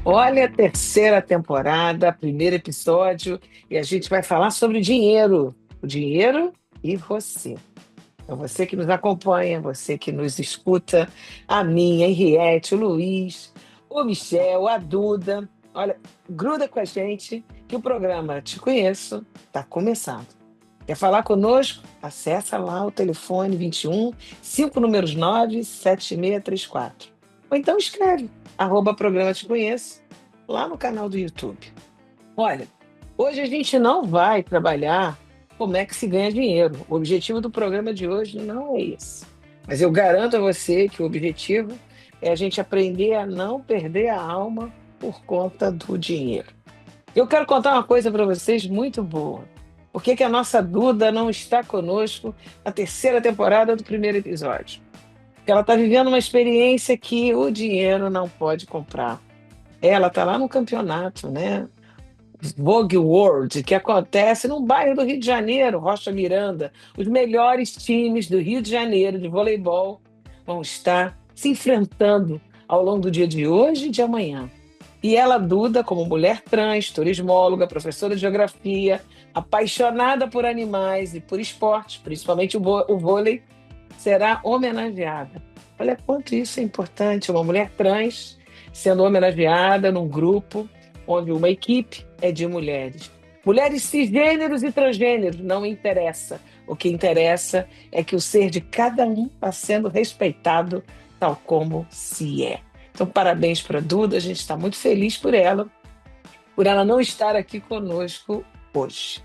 Olha, a terceira temporada, primeiro episódio, e a gente vai falar sobre dinheiro. O dinheiro e você. É você que nos acompanha, você que nos escuta, a minha, a Henriette, o Luiz, o Michel, a Duda. Olha, gruda com a gente que o programa Te Conheço está começando. Quer falar conosco? Acessa lá o telefone 21 5 números 9 7634. Ou então escreve, @programa Te Conheço, lá no canal do YouTube. Olha, hoje a gente não vai trabalhar como é que se ganha dinheiro. O objetivo do programa de hoje não é esse. Mas eu garanto a você que o objetivo é a gente aprender a não perder a alma por conta do dinheiro. Eu quero contar uma coisa para vocês muito boa. Por que que a nossa Duda não está conosco na terceira temporada do primeiro episódio? Porque ela está vivendo uma experiência que o dinheiro não pode comprar. Ela está lá no campeonato, né? Vogue World, que acontece no bairro do Rio de Janeiro, Rocha Miranda. Os melhores times do Rio de Janeiro de voleibol vão estar se enfrentando ao longo do dia de hoje e de amanhã. E ela, Duda, como mulher trans, turismóloga, professora de geografia, apaixonada por animais e por esportes, principalmente o vôlei, será homenageada. Olha quanto isso é importante, uma mulher trans sendo homenageada num grupo onde uma equipe é de mulheres. Mulheres cisgêneros e transgêneros, não interessa. O que interessa é que o ser de cada um está sendo respeitado tal como se é. Então, parabéns para a Duda, a gente está muito feliz por ela não estar aqui conosco hoje.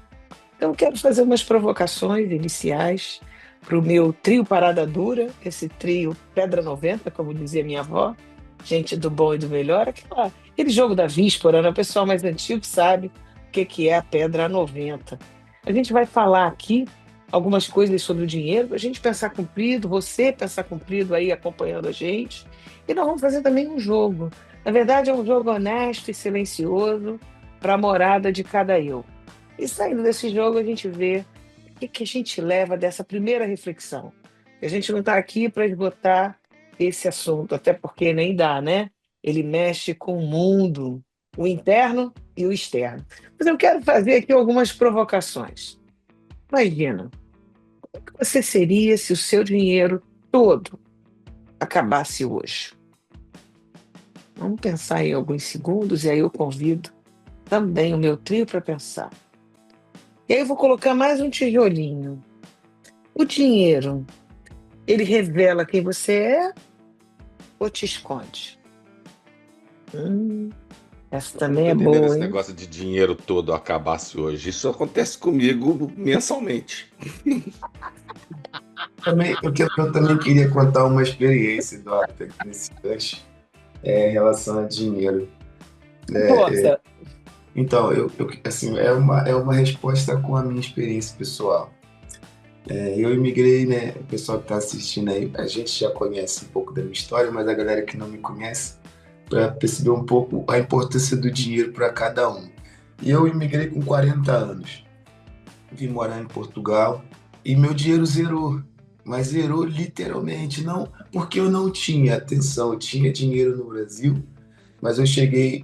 Então, quero fazer umas provocações iniciais para o meu trio Parada Dura, esse trio Pedra 90, como dizia minha avó, gente do bom e do melhor, aquele jogo da víspora, né? O pessoal mais antigo sabe o que que é a Pedra 90. A gente vai falar aqui algumas coisas sobre o dinheiro, para a gente pensar comprido, você pensar comprido aí acompanhando a gente. E nós vamos fazer também um jogo. Na verdade, é um jogo honesto e silencioso para a morada de cada eu. E saindo desse jogo, a gente vê o que que a gente leva dessa primeira reflexão. A gente não está aqui para esgotar esse assunto, até porque nem dá, né? Ele mexe com o mundo, o interno e o externo. Mas eu quero fazer aqui algumas provocações. Imagina, o que você seria se o seu dinheiro todo acabasse hoje? Vamos pensar em alguns segundos e aí eu convido também o meu trio para pensar. E aí eu vou colocar mais um tijolinho. O dinheiro, ele revela quem você é ou te esconde? Hum, essa Eu não também tô é entendendo boa, esse hein? negócio de dinheiro todo acabasse hoje. Isso acontece comigo mensalmente. Eu também queria contar uma experiência, Eduardo, nesse gancho, em relação a dinheiro. Força. Então, assim, é uma resposta com a minha experiência pessoal. Eu imigrei, né? O pessoal que está assistindo aí, a gente já conhece um pouco da minha história, mas a galera que não me conhece, para perceber um pouco a importância do dinheiro para cada um. E eu imigrei com 40 anos. Vim morar em Portugal e meu dinheiro zerou. Mas zerou literalmente, não porque eu não tinha, atenção, eu tinha dinheiro no Brasil, mas eu cheguei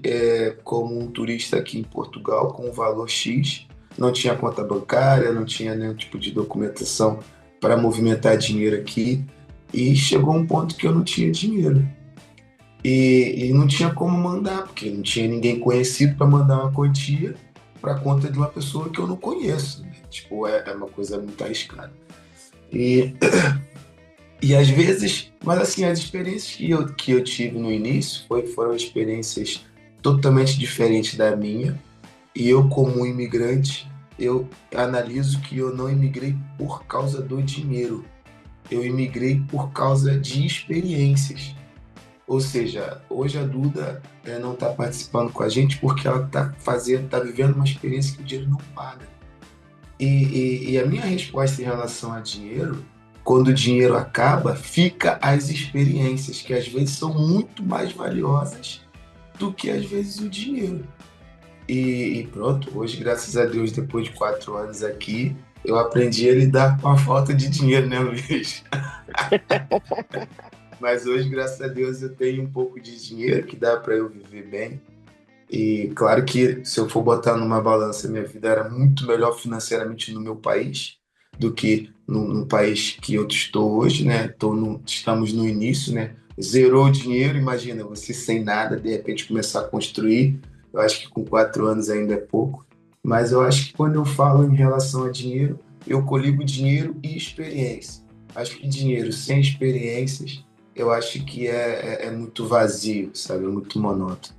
como um turista aqui em Portugal com um valor X, não tinha conta bancária, não tinha nenhum tipo de documentação para movimentar dinheiro aqui, e chegou um ponto que eu não tinha dinheiro. E não tinha como mandar, porque não tinha ninguém conhecido para mandar uma quantia para conta de uma pessoa que eu não conheço, né? Tipo, é uma coisa muito arriscada. E, e às vezes, mas assim, as experiências que eu tive no início foram experiências totalmente diferentes da minha. E eu, como um imigrante, eu analiso que eu não imigrei por causa do dinheiro. Eu imigrei por causa de experiências. Ou seja, hoje a Duda não está participando com a gente porque ela está vivendo uma experiência que o dinheiro não paga. E a minha resposta em relação a dinheiro, quando o dinheiro acaba, fica as experiências, que às vezes são muito mais valiosas do que às vezes o dinheiro. E pronto, hoje, graças a Deus, depois de 4 anos aqui, eu aprendi a lidar com a falta de dinheiro, né, Luiz? Mas hoje, graças a Deus, eu tenho um pouco de dinheiro que dá para eu viver bem. E claro que se eu for botar numa balança, minha vida era muito melhor financeiramente no meu país do que no país que eu estou hoje, né? Estamos no início, né? Zerou o dinheiro, imagina, você sem nada, de repente começar a construir. Eu acho que com 4 anos ainda é pouco, mas eu acho que quando eu falo em relação a dinheiro, eu coligo dinheiro e experiência. Acho que dinheiro sem experiências, eu acho que é muito vazio, sabe? É muito monótono.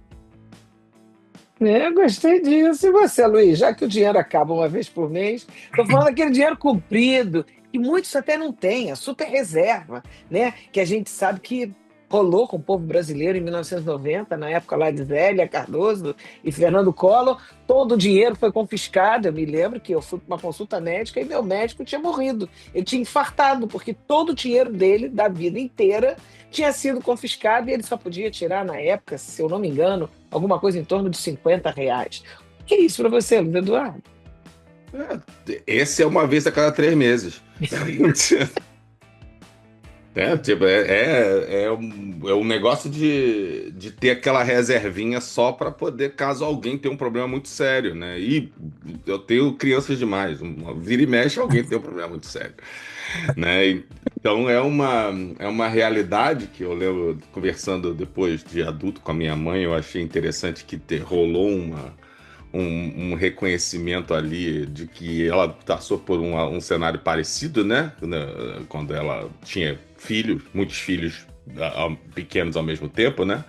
Eu gostei disso. E você, Luiz? Já que o dinheiro acaba uma vez por mês, estou falando daquele dinheiro comprido, que muitos até não têm, a super reserva, né? Que a gente sabe que rolou com o povo brasileiro em 1990, na época lá de Zélia Cardoso e Fernando Collor, todo o dinheiro foi confiscado. Eu me lembro que eu fui para uma consulta médica e meu médico tinha morrido. Ele tinha infartado, porque todo o dinheiro dele, da vida inteira, tinha sido confiscado e ele só podia tirar, na época, se eu não me engano, alguma coisa em torno de R$ 50. O que é isso para você, Luiz Eduardo? Esse é uma vez a cada 3 meses. Tipo, é um negócio de ter aquela reservinha só para poder, caso alguém tenha um problema muito sério, né? E eu tenho crianças demais, vira e mexe, alguém tem um problema muito sério, né? Então é uma realidade que eu lembro, conversando depois de adulto com a minha mãe, eu achei interessante que rolou um reconhecimento ali de que ela passou por um cenário parecido, né? Quando ela tinha filhos, muitos filhos pequenos ao mesmo tempo, né?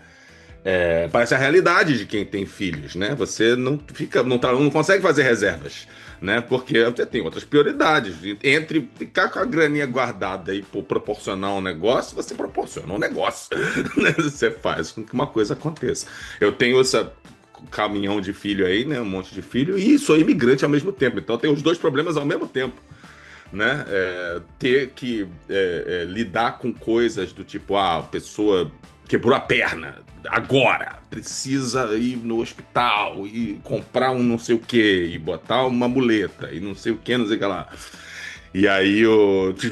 Parece a realidade de quem tem filhos, né? Você não fica, não consegue fazer reservas, né? Porque você tem outras prioridades. Entre ficar com a graninha guardada e proporcionar um negócio, você proporciona um negócio, né? Você faz com que uma coisa aconteça. Eu tenho essa caminhão de filho aí, né? Um monte de filho, e sou imigrante ao mesmo tempo. Então tem os dois problemas ao mesmo tempo, né? Ter que lidar com coisas do tipo, a pessoa quebrou a perna, agora precisa ir no hospital e comprar um não sei o que, e botar uma muleta, e não sei o que, não sei o que lá. E aí,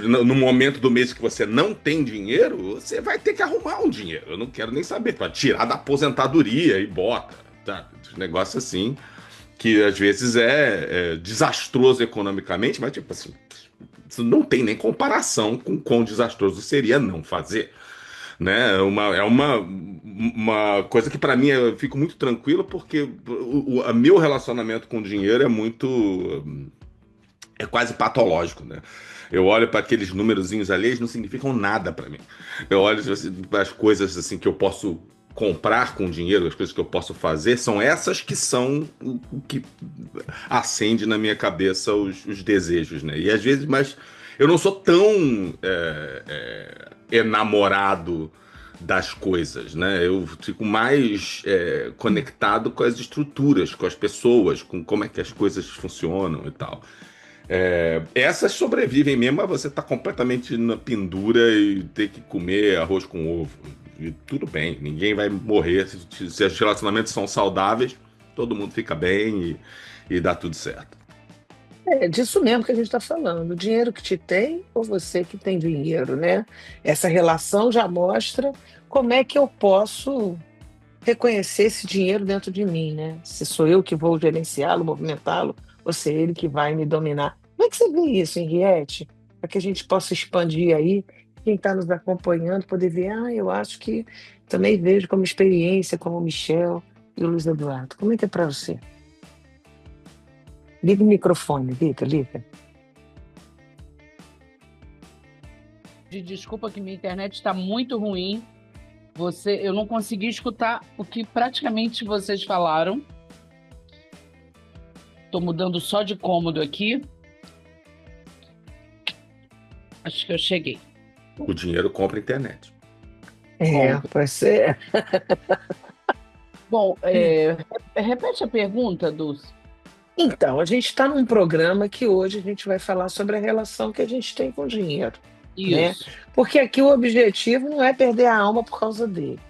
no momento do mês que você não tem dinheiro, você vai ter que arrumar um dinheiro. Eu não quero nem saber, para tirar da aposentadoria e bota, tá? Negócio assim, que às vezes é desastroso economicamente, mas tipo assim, isso não tem nem comparação com quão desastroso seria não fazer, né? É uma coisa que para mim eu fico muito tranquilo porque o meu relacionamento com o dinheiro é quase patológico, né? Eu olho para aqueles númerozinhos ali, eles não significam nada para mim. Eu olho assim, para as coisas assim que eu posso comprar com dinheiro, as coisas que eu posso fazer, são essas que são o que acende na minha cabeça os desejos, né? E às vezes, mas eu não sou tão enamorado das coisas, né? Eu fico mais conectado com as estruturas, com as pessoas, com como é que as coisas funcionam e tal. Essas sobrevivem mesmo a você estar completamente na pendura e ter que comer arroz com ovo. E tudo bem, ninguém vai morrer. Se os relacionamentos são saudáveis, todo mundo fica bem e dá tudo certo. É disso mesmo que a gente está falando. O dinheiro que te tem ou você que tem dinheiro, né? Essa relação já mostra como é que eu posso reconhecer esse dinheiro dentro de mim, né? Se sou eu que vou gerenciá-lo, movimentá-lo, ou se é ele que vai me dominar. Como é que você vê isso, Henriette? Para que a gente possa expandir aí, quem está nos acompanhando, poder ver, eu acho que também vejo como experiência, como o Michel e o Luiz Eduardo. Como é que é para você? Liga o microfone, liga. Desculpa que minha internet está muito ruim. Eu não consegui escutar o que praticamente vocês falaram. Estou mudando só de cômodo aqui. Acho que eu cheguei. O dinheiro compra internet. Pode ser. Bom, repete a pergunta, Dulce. Então, a gente está num programa que hoje a gente vai falar sobre a relação que a gente tem com o dinheiro, né? Isso. Porque aqui o objetivo não é perder a alma por causa dele.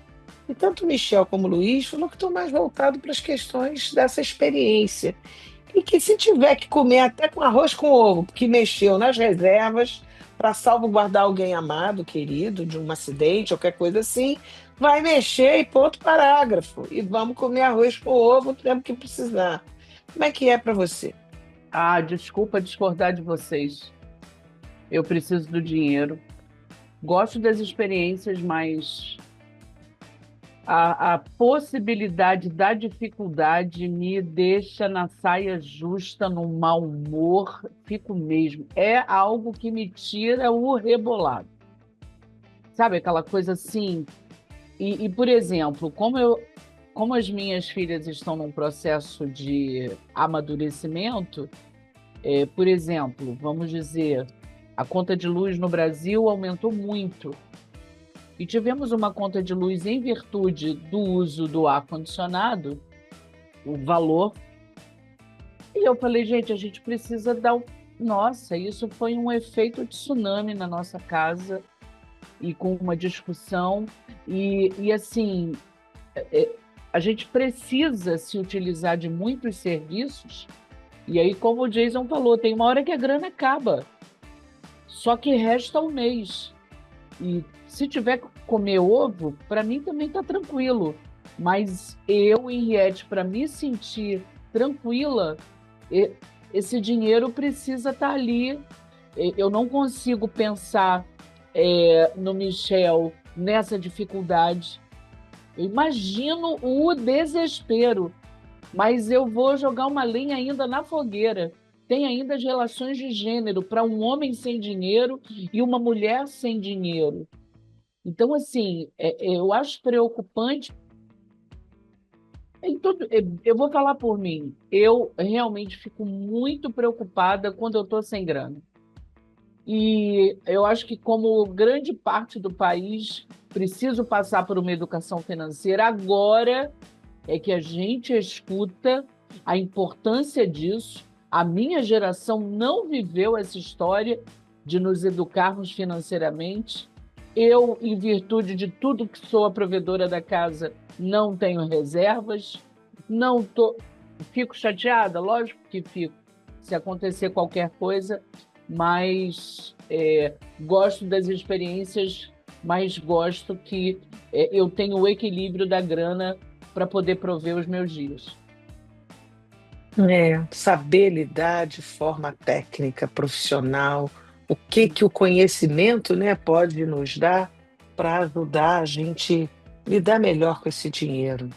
E tanto o Michel como o Luiz falou que estão mais voltados para as questões dessa experiência. E que se tiver que comer até com arroz com ovo, porque mexeu nas reservas para salvaguardar alguém amado, querido, de um acidente, qualquer coisa assim, vai mexer e ponto parágrafo. E vamos comer arroz com ovo o tempo que precisar. Como é que é para você? Ah, desculpa discordar de vocês. Eu preciso do dinheiro. Gosto das experiências, mas a possibilidade da dificuldade me deixa na saia justa, no mau humor, fico mesmo. É algo que me tira o rebolado. Sabe aquela coisa assim? Por exemplo, como as minhas filhas estão num processo de amadurecimento, por exemplo, vamos dizer, a conta de luz no Brasil aumentou muito. E tivemos uma conta de luz em virtude do uso do ar-condicionado, o valor. E eu falei, gente, a gente precisa dar. Nossa, isso foi um efeito tsunami na nossa casa, e com uma discussão. E assim, a gente precisa se utilizar de muitos serviços. E aí, como o Jason falou, tem uma hora que a grana acaba. Só que resta um mês. E se tiver que comer ovo, para mim também está tranquilo. Mas eu, Henriette, para me sentir tranquila, esse dinheiro precisa estar ali. Eu não consigo pensar no Michel nessa dificuldade. Eu imagino o desespero, mas eu vou jogar uma lenha ainda na fogueira. Tem ainda as relações de gênero para um homem sem dinheiro e uma mulher sem dinheiro. Então, assim, eu acho preocupante. Eu vou falar por mim. Eu realmente fico muito preocupada quando eu estou sem grana. E eu acho que, como grande parte do país, preciso passar por uma educação financeira. Agora é que a gente escuta a importância disso. A minha geração não viveu essa história de nos educarmos financeiramente. Eu, em virtude de tudo que sou a provedora da casa, não tenho reservas. Não tô... Fico chateada? Lógico que fico, se acontecer qualquer coisa, mas gosto das experiências, mas gosto que eu tenho o equilíbrio da grana para poder prover os meus dias. Saber lidar de forma técnica, profissional, o que o conhecimento, né, pode nos dar para ajudar a gente lidar melhor com esse dinheiro.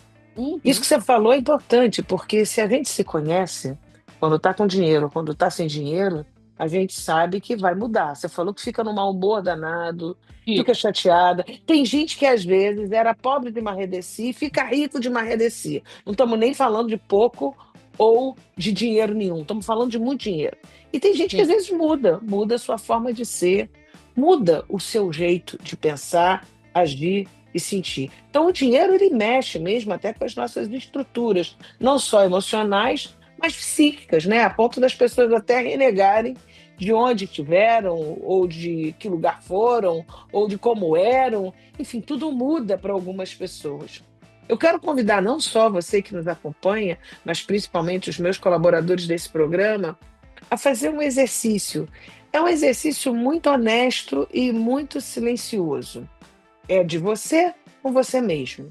Isso que você falou é importante, porque se a gente se conhece, quando está com dinheiro, quando está sem dinheiro, a gente sabe que vai mudar. Você falou que fica num mau humor danado, fica chateada. Tem gente que às vezes era pobre de Marredeci e fica rico de Marredeci. Não estamos nem falando de pouco ou de dinheiro nenhum, estamos falando de muito dinheiro. E tem gente que às vezes muda a sua forma de ser, muda o seu jeito de pensar, agir e sentir. Então o dinheiro ele mexe mesmo até com as nossas estruturas, não só emocionais, mas psíquicas, né? A ponto das pessoas até renegarem de onde estiveram, ou de que lugar foram, ou de como eram. Enfim, tudo muda para algumas pessoas. Eu quero convidar não só você que nos acompanha, mas principalmente os meus colaboradores desse programa, a fazer um exercício. É um exercício muito honesto e muito silencioso. É de você com você mesmo.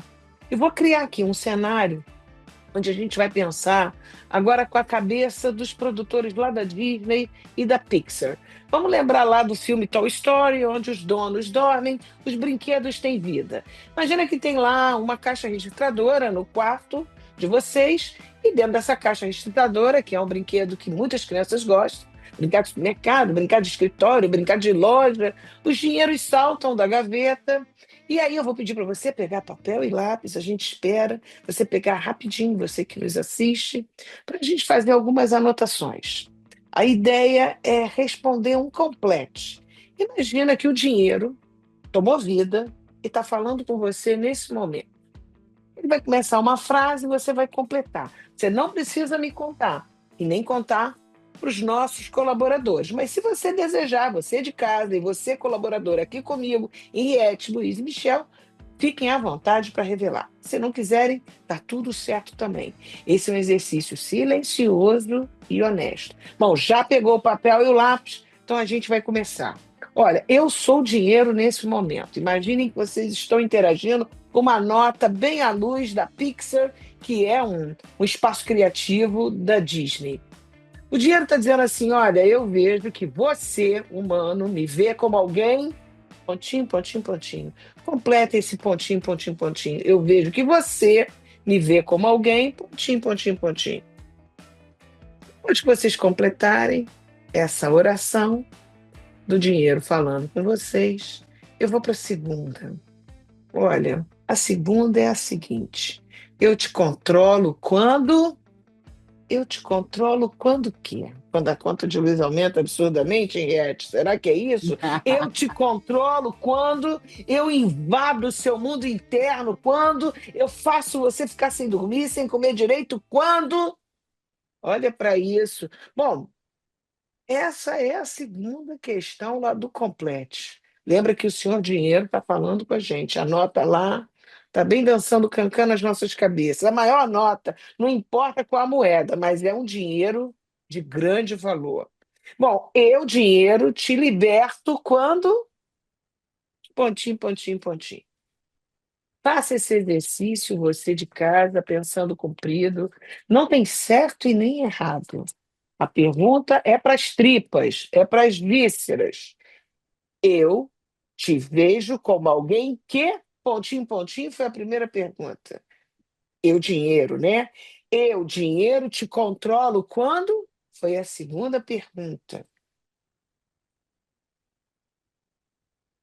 Eu vou criar aqui um cenário onde a gente vai pensar agora com a cabeça dos produtores lá da Disney e da Pixar. Vamos lembrar lá do filme Toy Story, onde os donos dormem, os brinquedos têm vida. Imagina que tem lá uma caixa registradora no quarto de vocês, e dentro dessa caixa registradora, que é um brinquedo que muitas crianças gostam, brincar de mercado, brincar de escritório, brincar de loja, os dinheiros saltam da gaveta. E aí eu vou pedir para você pegar papel e lápis, a gente espera você pegar rapidinho, você que nos assiste, para a gente fazer algumas anotações. A ideia é responder um complete. Imagina que o dinheiro tomou vida e está falando com você nesse momento. Ele vai começar uma frase e você vai completar. Você não precisa me contar, e nem contar para os nossos colaboradores. Mas se você desejar, você de casa e você colaborador aqui comigo, Henriette, Luiz e Michel, fiquem à vontade para revelar. Se não quiserem, tá tudo certo também. Esse é um exercício silencioso e honesto. Bom, já pegou o papel e o lápis? Então a gente vai começar. Olha, eu sou o dinheiro nesse momento. Imaginem que vocês estão interagindo com uma nota bem à luz da Pixar, que é um espaço criativo da Disney. O dinheiro está dizendo assim: olha, eu vejo que você, humano, me vê como alguém. Pontinho, pontinho, pontinho. Completa esse pontinho, pontinho, pontinho. Eu vejo que você me vê como alguém. Pontinho, pontinho, pontinho. Depois que vocês completarem essa oração do dinheiro falando com vocês, eu vou para a segunda. Olha, a segunda é a seguinte: eu te controlo quando. Eu te controlo quando quer. Quando a conta de luz aumenta absurdamente, Henriette, será que é isso? Eu te controlo quando eu invado o seu mundo interno, quando eu faço você ficar sem dormir, sem comer direito, quando. Olha para isso. Bom, essa é a segunda questão lá do complete. Lembra que o senhor dinheiro está falando com a gente. Anota lá, está bem dançando cancã nas nossas cabeças. A maior nota, não importa qual a moeda, mas é um dinheiro de grande valor. Bom, eu, dinheiro, te liberto quando. Pontinho, pontinho, pontinho. Faça esse exercício, você de casa, pensando comprido. Não tem certo e nem errado. A pergunta é para as tripas, é para as vísceras. Eu te vejo como alguém que, pontinho, pontinho, foi a primeira pergunta. Eu, dinheiro, né? Eu, dinheiro, te controlo quando? Foi a segunda pergunta.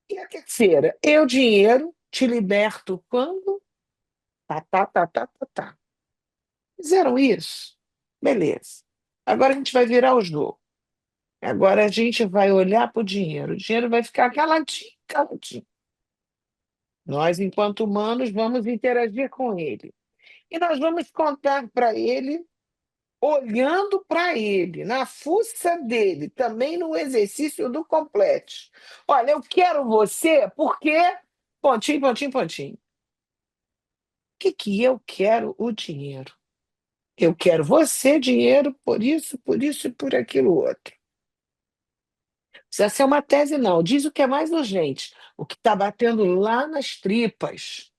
E a terceira? Eu, dinheiro, te liberto quando? Tá, tá, tá, tá, tá, tá. Fizeram isso? Beleza. Agora a gente vai virar o jogo. Agora a gente vai olhar para o dinheiro. O dinheiro vai ficar caladinho, caladinho. Nós, enquanto humanos, vamos interagir com ele. E nós vamos contar para ele, olhando para ele, na fuça dele, também no exercício do complete. Olha, eu quero você porque. Pontinho, pontinho, pontinho. O que que eu quero? O dinheiro. Eu quero você, dinheiro, por isso e por aquilo outro. Precisa ser uma tese, não. Diz o que é mais urgente, o que está batendo lá nas tripas.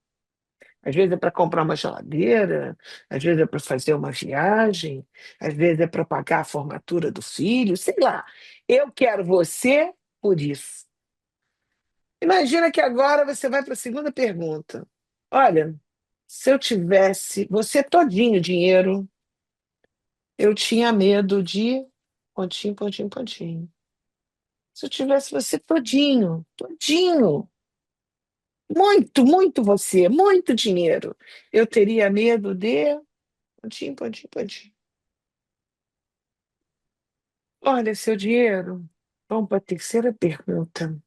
Às vezes é para comprar uma geladeira, às vezes é para fazer uma viagem, às vezes é para pagar a formatura do filho, sei lá. Eu quero você por isso. Imagina que agora você vai para a segunda pergunta. Olha, se eu tivesse você todinho dinheiro, eu tinha medo de pontinho, pontinho, pontinho. Se eu tivesse você todinho, todinho, muito, muito você, muito dinheiro, eu teria medo de pontinho, pontinho, pontinho. Olha, seu dinheiro, vamos para a terceira pergunta.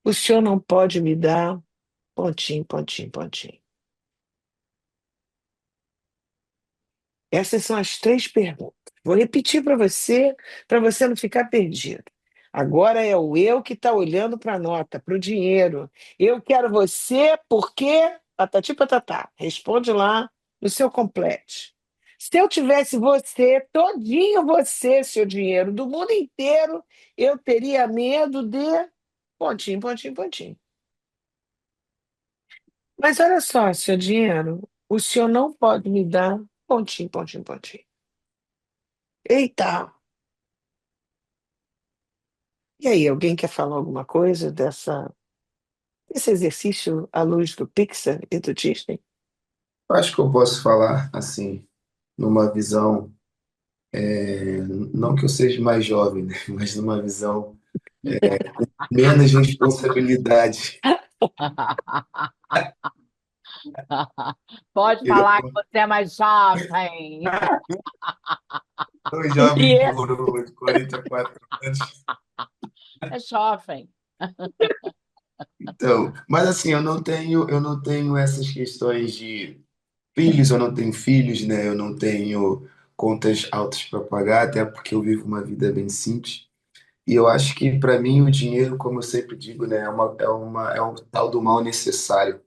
O senhor não pode me dar pontinho, pontinho, pontinho. Essas são as três perguntas. Vou repetir para você não ficar perdido. Agora é o eu que está olhando para a nota, para o dinheiro. Eu quero você porque. Patati patatá. Responde lá no seu complete. Se eu tivesse você, todinho você, seu dinheiro, do mundo inteiro, eu teria medo de. Pontinho, pontinho, pontinho. Mas olha só, seu dinheiro, o senhor não pode me dar pontinho, pontinho, pontinho. Eita! E aí, alguém quer falar alguma coisa desse exercício à luz do Pixar e do Disney? Eu acho que eu posso falar assim, numa visão, não que eu seja mais jovem, né, mas numa visão menos responsabilidade. Pode Eu falar que você é mais jovem. sou E jovem é, coroa de 44 anos. É jovem. Então, mas assim, eu não tenho essas questões de filhos, eu não tenho filhos, né? Eu não tenho contas altas para pagar, até porque eu vivo uma vida bem simples. E eu acho que para mim o dinheiro, como eu sempre digo, né, é um tal do mal necessário.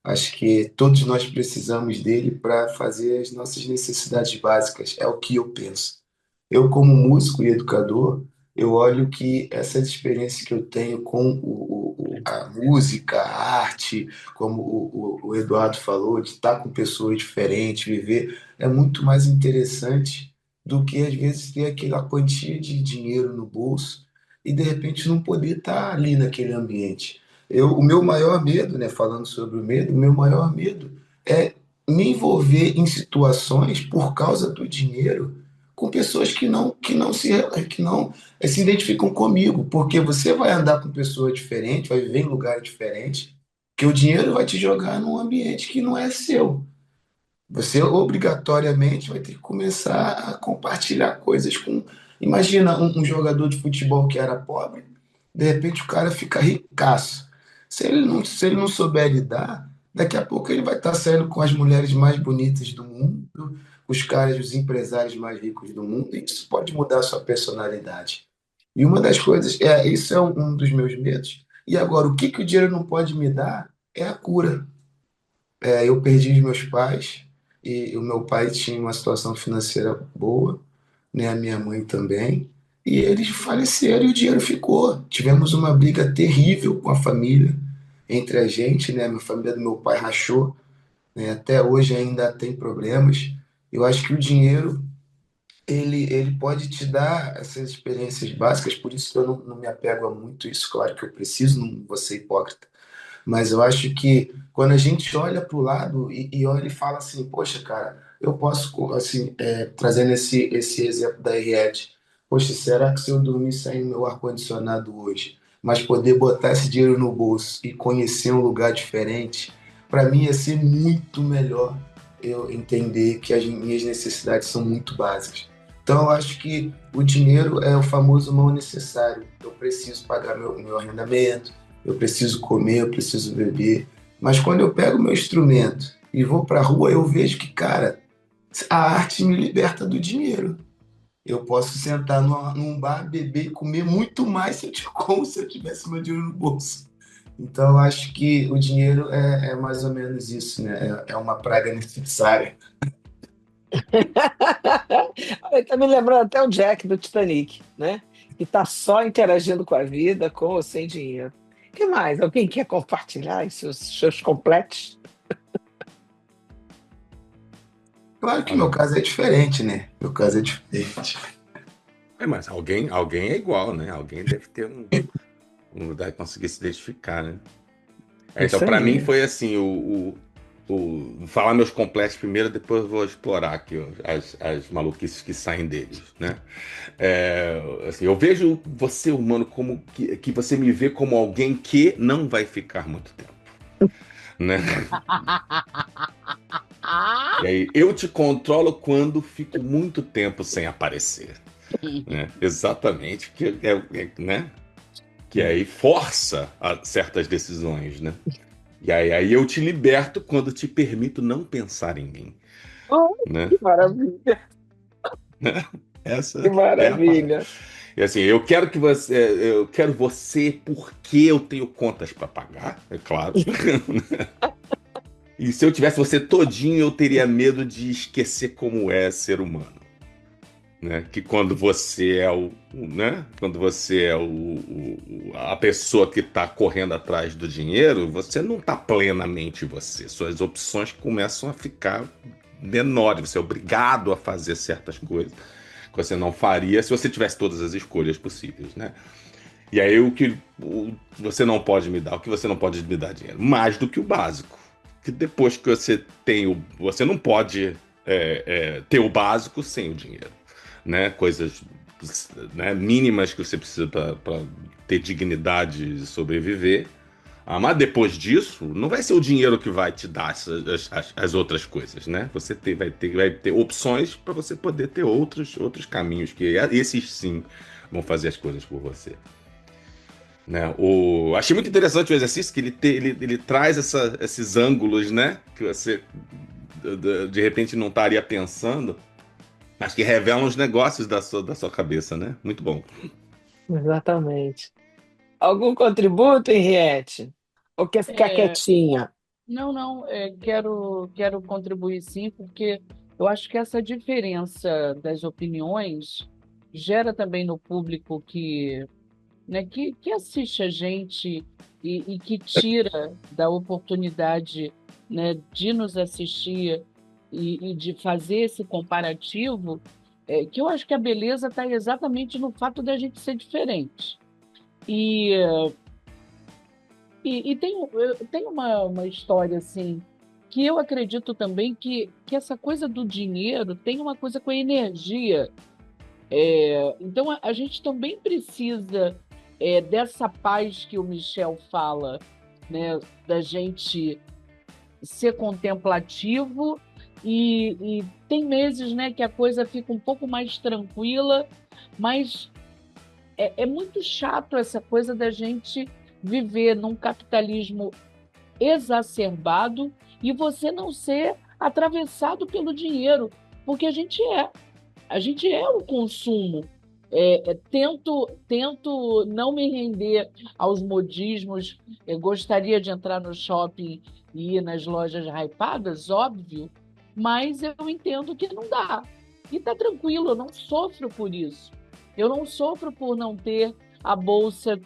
Acho que todos nós precisamos dele para fazer as nossas necessidades básicas. É o que eu penso. Eu, como músico e educador, eu olho que essas experiências que eu tenho com a música, a arte, como o Eduardo falou, de estar com pessoas diferentes, viver, é muito mais interessante do que às vezes ter aquela quantia de dinheiro no bolso e de repente não poder estar ali naquele ambiente. O meu maior medo, né, falando sobre o medo, o meu maior medo é me envolver em situações por causa do dinheiro com pessoas que não se identificam comigo, porque você vai andar com pessoas diferentes, vai viver em lugares diferentes, que o dinheiro vai te jogar num ambiente que não é seu. Você obrigatoriamente vai ter que começar a compartilhar coisas com. Imagina um jogador de futebol que era pobre, de repente o cara fica ricaço. Se ele não souber lidar, daqui a pouco ele vai estar saindo com as mulheres mais bonitas do mundo, os caras, os empresários mais ricos do mundo, e isso pode mudar a sua personalidade. E uma das coisas, isso é um dos meus medos. E agora, o que que o dinheiro não pode me dar é a cura. Eu perdi os meus pais e o meu pai tinha uma situação financeira boa, né? A minha mãe também. E eles faleceram e o dinheiro ficou. Tivemos uma briga terrível com a família, entre a gente, né? A família do meu pai rachou, né? Até hoje ainda tem problemas. Eu acho que o dinheiro, ele pode te dar essas experiências básicas, por isso que eu não me apego a muito isso. Claro que eu preciso, não vou ser hipócrita, mas eu acho que quando a gente olha para o lado e olha e fala assim, poxa, cara, eu posso, assim, trazendo esse exemplo da Henriette, poxa, será que se eu dormir sem meu ar-condicionado hoje, mas poder botar esse dinheiro no bolso e conhecer um lugar diferente, para mim ia ser muito melhor eu entender que as minhas necessidades são muito básicas. Então, eu acho que o dinheiro é o famoso mal necessário. Eu preciso pagar meu arrendamento, eu preciso comer, eu preciso beber. Mas quando eu pego meu instrumento e vou para a rua, eu vejo que, cara, a arte me liberta do dinheiro. Eu posso sentar num bar, beber e comer muito mais como se eu tivesse meu dinheiro no bolso. Então, eu acho que o dinheiro é mais ou menos isso, né? É uma praga necessária. Está me lembrando até o Jack do Titanic, né? Que está só interagindo com a vida, com ou sem dinheiro. O que mais? Alguém quer compartilhar os seus completos? Claro que meu Olha, caso é diferente, né? Meu caso é diferente. mas alguém é igual, né? Alguém deve ter um lugar que conseguir se identificar, né? Então, Isso para mim aí. foi assim, vou falar meus completos primeiro, depois eu vou explorar aqui ó, as maluquices que saem deles, né? Assim, eu vejo você, humano, como que você me vê como alguém que não vai ficar muito tempo, né? E aí, eu te controlo quando fico muito tempo sem aparecer, né? Exatamente, né? Que aí força a certas decisões, né? E aí eu te liberto quando te permito não pensar em mim, Oh, né? que maravilha, que Essa é a parada. maravilha. E assim, eu quero você porque eu tenho contas para pagar, é claro. E se eu tivesse você todinho, eu teria medo de esquecer como é ser humano, né? Que quando você é né? Quando você é a pessoa que está correndo atrás do dinheiro, você não está plenamente você. Suas opções começam a ficar menores. Você é obrigado a fazer certas coisas que você não faria se você tivesse todas as escolhas possíveis, né? E aí você não pode me dar, o que você não pode me dar dinheiro? Mais do que o básico. Que depois que você tem você não pode ter o básico sem o dinheiro, né? Coisas, né, mínimas que você precisa para ter dignidade e sobreviver. Mas depois disso, não vai ser o dinheiro que vai te dar as outras coisas, né? Você vai ter opções para você poder ter outros caminhos, que esses sim vão fazer as coisas por você. Né? Achei muito interessante o exercício que ele traz esses ângulos, né? Que você de repente não estaria pensando, mas que revelam os negócios da sua cabeça, né? Muito bom. Exatamente. Algum contributo, Henriette? Ou quer ficar É, quietinha? não, não, quero contribuir sim, porque eu acho que essa diferença das opiniões gera também no público que assiste a gente e que tira da oportunidade, né, de nos assistir e de fazer esse comparativo, que eu acho que a beleza está exatamente no fato da gente ser diferente. E, tem uma história assim, que eu acredito também que essa coisa do dinheiro tem uma coisa com a energia. Então, a gente também precisa dessa paz que o Michel fala, né? Da gente ser contemplativo e tem meses, né, que a coisa fica um pouco mais tranquila, mas é muito chato essa coisa da gente viver num capitalismo exacerbado e você não ser atravessado pelo dinheiro, porque a gente é o consumo. Tento não me render aos modismos. Gostaria de entrar no shopping e ir nas lojas hypadas, óbvio, mas eu entendo que não dá. E tá tranquilo, eu não sofro por isso. Eu não sofro por não ter a bolsa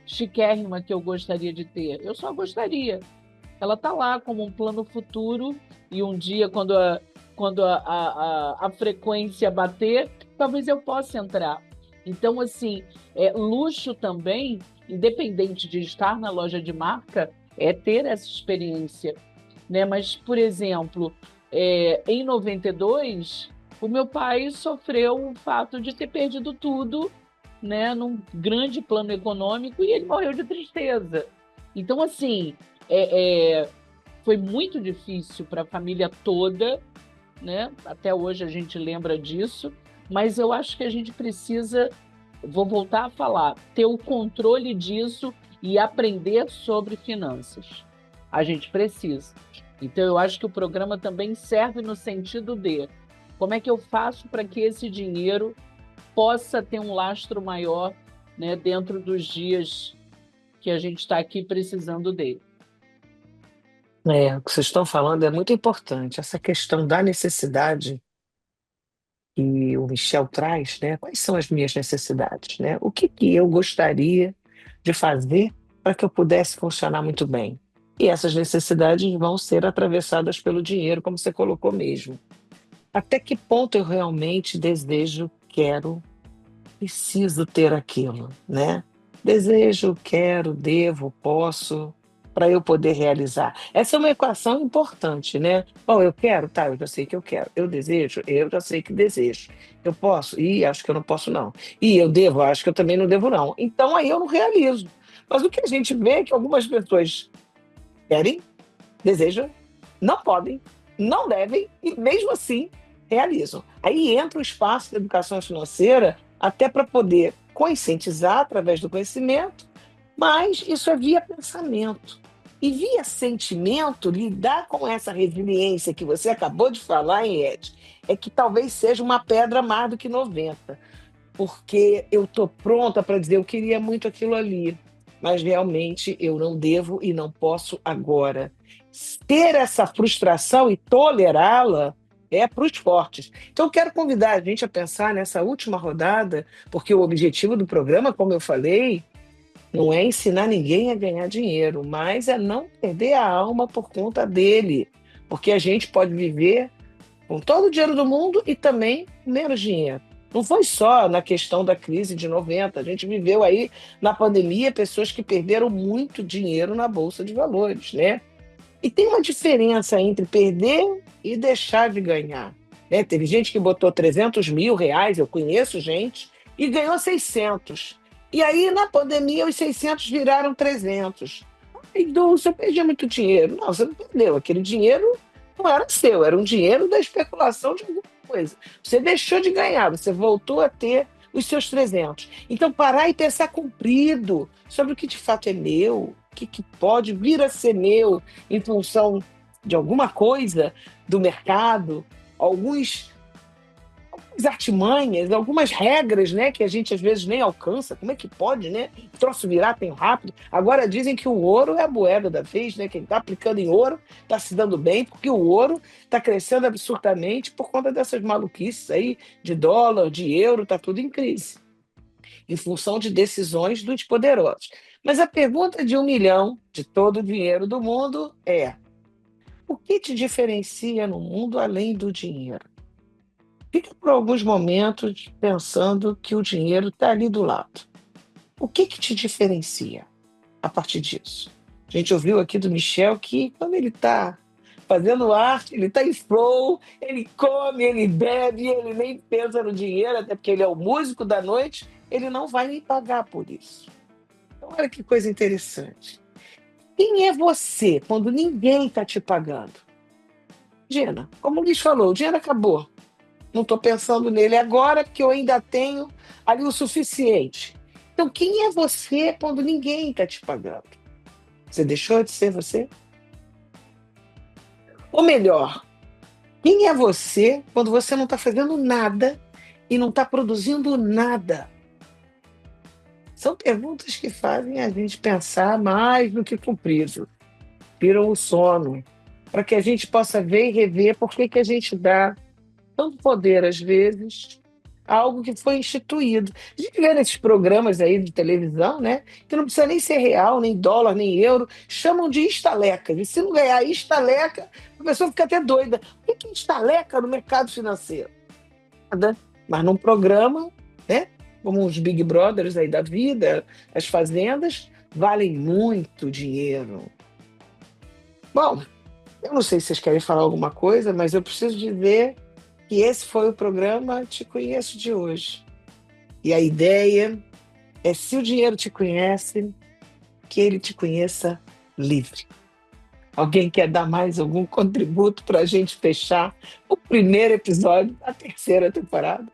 chiquérrima que eu gostaria de ter. Eu só gostaria. Ela está lá como um plano futuro e um dia, quando a frequência bater, talvez eu possa entrar. Então, assim, luxo também, independente de estar na loja de marca, é ter essa experiência, né? Mas, por exemplo, em 92, o meu pai sofreu o fato de ter perdido tudo, né, num grande plano econômico e ele morreu de tristeza. Então, assim, é, é, foi muito difícil para a família toda, né? Até hoje a gente lembra disso, mas eu acho que a gente precisa, vou voltar a falar, ter o controle disso e aprender sobre finanças. A gente precisa. Então, eu acho que o programa também serve no sentido de como é que eu faço para que esse dinheiro possa ter um lastro maior, né, dentro dos dias que a gente está aqui precisando dele. O que vocês estão falando é muito importante, essa questão da necessidade que o Michel traz, né? Quais são as minhas necessidades, né? O que que eu gostaria de fazer para que eu pudesse funcionar muito bem? E essas necessidades vão ser atravessadas pelo dinheiro, como você colocou mesmo. Até que ponto eu realmente desejo, quero, preciso ter aquilo, né? Desejo, quero, devo, posso, para eu poder realizar. Essa é uma equação importante, né? Bom, eu quero, tá, eu já sei que eu quero. Eu desejo, eu já sei que desejo. Eu posso? Ih, acho que eu não posso, não. E eu devo? Acho que eu também não devo, não. Então aí eu não realizo. Mas o que a gente vê é que algumas pessoas querem, desejam, não podem, não devem e mesmo assim realizam. Aí entra o espaço da educação financeira até para poder conscientizar através do conhecimento, mas isso é via pensamento. E via sentimento, lidar com essa resiliência que você acabou de falar, hein, Ed, é que talvez seja uma pedra mais do que 90, porque eu estou pronta para dizer eu queria muito aquilo ali, mas realmente eu não devo e não posso agora. Ter essa frustração e tolerá-la é para os fortes. Então, eu quero convidar a gente a pensar nessa última rodada, porque o objetivo do programa, como eu falei, não é ensinar ninguém a ganhar dinheiro, mas é não perder a alma por conta dele, porque a gente pode viver com todo o dinheiro do mundo e também menos dinheiro. Não foi só na questão da crise de 90, a gente viveu aí na pandemia pessoas que perderam muito dinheiro na Bolsa de Valores, né? E tem uma diferença entre perder e deixar de ganhar, né? Teve gente que botou 300 mil reais, eu conheço gente, e ganhou 600. E aí, na pandemia, os 600 viraram 300. Então, você perdia muito dinheiro. Não, você não perdeu. Aquele dinheiro não era seu, era um dinheiro da especulação de alguma coisa. Você deixou de ganhar, você voltou a ter os seus 300. Então, parar e pensar comprido sobre o que de fato é meu, o que pode vir a ser meu em função de alguma coisa do mercado, algumas artimanhas, algumas regras, né, que a gente às vezes nem alcança. Como é que pode, né? O troço virar tão rápido. Agora dizem que o ouro é a moeda da vez, né? Quem está aplicando em ouro está se dando bem, porque o ouro está crescendo absurdamente por conta dessas maluquices aí de dólar, de euro, está tudo em crise, em função de decisões dos poderosos. Mas a pergunta de 1 milhão de todo o dinheiro do mundo é: o que te diferencia no mundo além do dinheiro? Fica por alguns momentos pensando que o dinheiro está ali do lado. O que te diferencia a partir disso? A gente ouviu aqui do Michel que quando ele está fazendo arte, ele está em flow, ele come, ele bebe, ele nem pensa no dinheiro, até porque ele é o músico da noite, ele não vai me pagar por isso. Então, olha que coisa interessante. Quem é você quando ninguém está te pagando? Gina, como o Luiz falou, o dinheiro acabou. Não estou pensando nele agora, porque eu ainda tenho ali o suficiente. Então, quem é você quando ninguém está te pagando? Você deixou de ser você? Ou melhor, quem é você quando você não está fazendo nada e não está produzindo nada? São perguntas que fazem a gente pensar mais do que cumprido. Tiram o sono, para que a gente possa ver e rever por que a gente dá tanto poder, às vezes, a algo que foi instituído. A gente vê nesses programas aí de televisão, né, que não precisa nem ser real, nem dólar, nem euro, chamam de estalecas. E se não ganhar estaleca, a pessoa fica até doida. O que é estaleca no mercado financeiro? Nada. Mas num programa, né, como os Big Brothers aí da vida, as fazendas, valem muito dinheiro. Bom, eu não sei se vocês querem falar alguma coisa, mas eu preciso dizer que esse foi o programa Te Conheço de hoje. E a ideia é, se o dinheiro te conhece, que ele te conheça livre. Alguém quer dar mais algum contributo para a gente fechar o primeiro episódio da terceira temporada?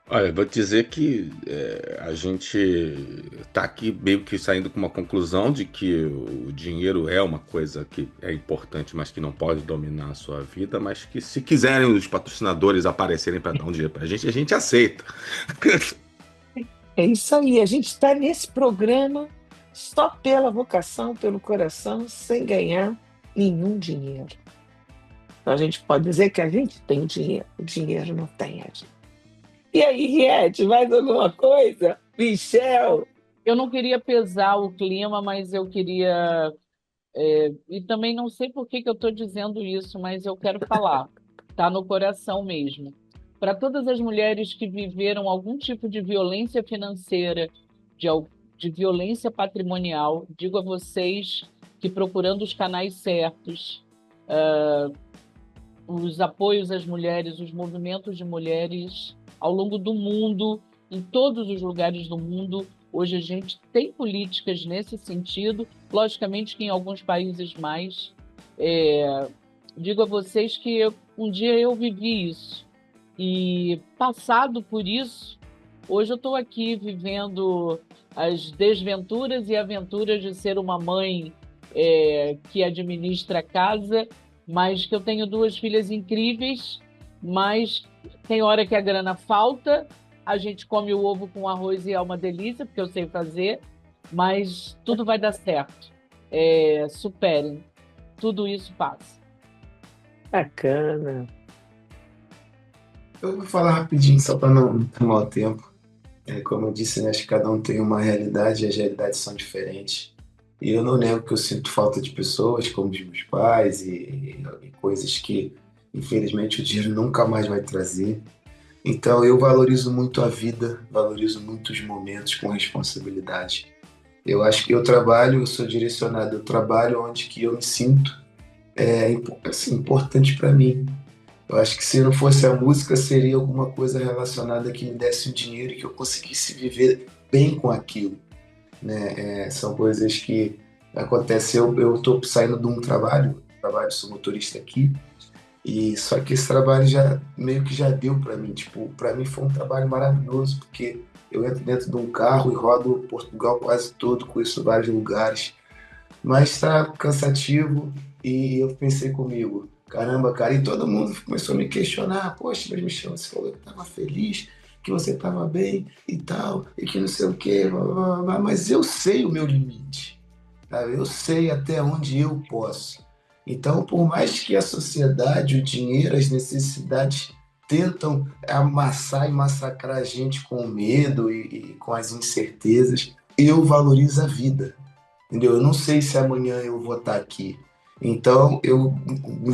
Olha, vou dizer que a gente está aqui meio que saindo com uma conclusão de que o dinheiro é uma coisa que é importante, mas que não pode dominar a sua vida, mas que se quiserem os patrocinadores aparecerem para dar um dinheiro para a gente aceita. É isso aí, a gente está nesse programa só pela vocação, pelo coração, sem ganhar nenhum dinheiro. Então a gente pode dizer que a gente tem o dinheiro não tem a gente. E aí, Riete, mais alguma coisa? Michel? Eu não queria pesar o clima, mas eu queria. E também não sei por que eu estou dizendo isso, mas eu quero falar. Está no coração mesmo. Para todas as mulheres que viveram algum tipo de violência financeira, de violência patrimonial, digo a vocês que procurando os canais certos, os apoios às mulheres, os movimentos de mulheres ao longo do mundo, em todos os lugares do mundo. Hoje a gente tem políticas nesse sentido, logicamente que em alguns países mais. Digo a vocês que um dia eu vivi isso. E passado por isso, hoje eu estou aqui vivendo as desventuras e aventuras de ser uma mãe que administra a casa, mas que eu tenho 2 filhas incríveis, mas tem hora que a grana falta, a gente come o ovo com arroz e é uma delícia, porque eu sei fazer, mas tudo vai dar certo. Superem, tudo isso passa. Bacana. Eu vou falar rapidinho, só para não tomar o tempo. Como eu disse, né, acho que cada um tem uma realidade e as realidades são diferentes. E eu não nego que eu sinto falta de pessoas como os meus pais e coisas que, infelizmente, o dinheiro nunca mais vai trazer. Então, eu valorizo muito a vida, valorizo muito os momentos com responsabilidade. Eu acho que eu sou direcionado, eu trabalho onde que eu me sinto assim, importante para mim. Eu acho que se não fosse a música, seria alguma coisa relacionada que me desse um dinheiro e que eu conseguisse viver bem com aquilo, né? São coisas que acontecem. Eu estou saindo de um trabalho, sou motorista aqui, e só que esse trabalho já meio que já deu para mim. Tipo, para mim foi um trabalho maravilhoso, porque eu entro dentro de um carro e rodo Portugal quase todo, conheço vários lugares, mas está cansativo e eu pensei comigo. Caramba, cara, e todo mundo começou a me questionar, poxa, mas Michel, você falou que estava feliz, que você estava bem e tal, e que não sei o quê, blá, blá, blá, mas eu sei o meu limite, sabe? Eu sei até onde eu posso. Então, por mais que a sociedade, o dinheiro, as necessidades tentam amassar e massacrar a gente com o medo e com as incertezas, eu valorizo a vida, entendeu? Eu não sei se amanhã eu vou estar aqui. Então, eu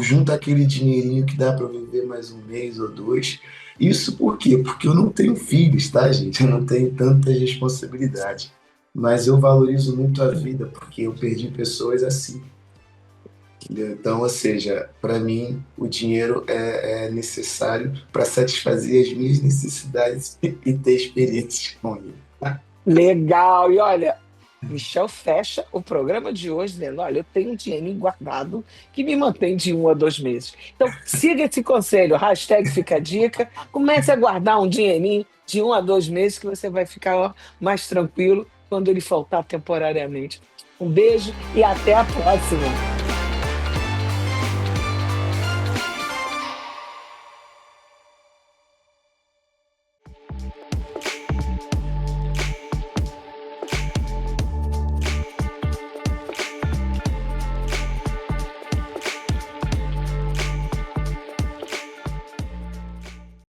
junto aquele dinheirinho que dá para viver mais um mês ou dois. Isso por quê? Porque eu não tenho filhos, tá, gente? Eu não tenho tantas responsabilidades. Mas eu valorizo muito a vida, porque eu perdi pessoas assim. Entendeu? Então, ou seja, para mim, o dinheiro é necessário para satisfazer as minhas necessidades e ter experiências com ele. Legal! E olha, Michel fecha o programa de hoje dizendo: olha, eu tenho um dinheirinho guardado que me mantém de 1 a 2 meses. Então, siga esse conselho, hashtag fica a dica, comece a guardar um dinheirinho de 1 a 2 meses que você vai ficar ó, mais tranquilo quando ele faltar temporariamente. Um beijo e até a próxima!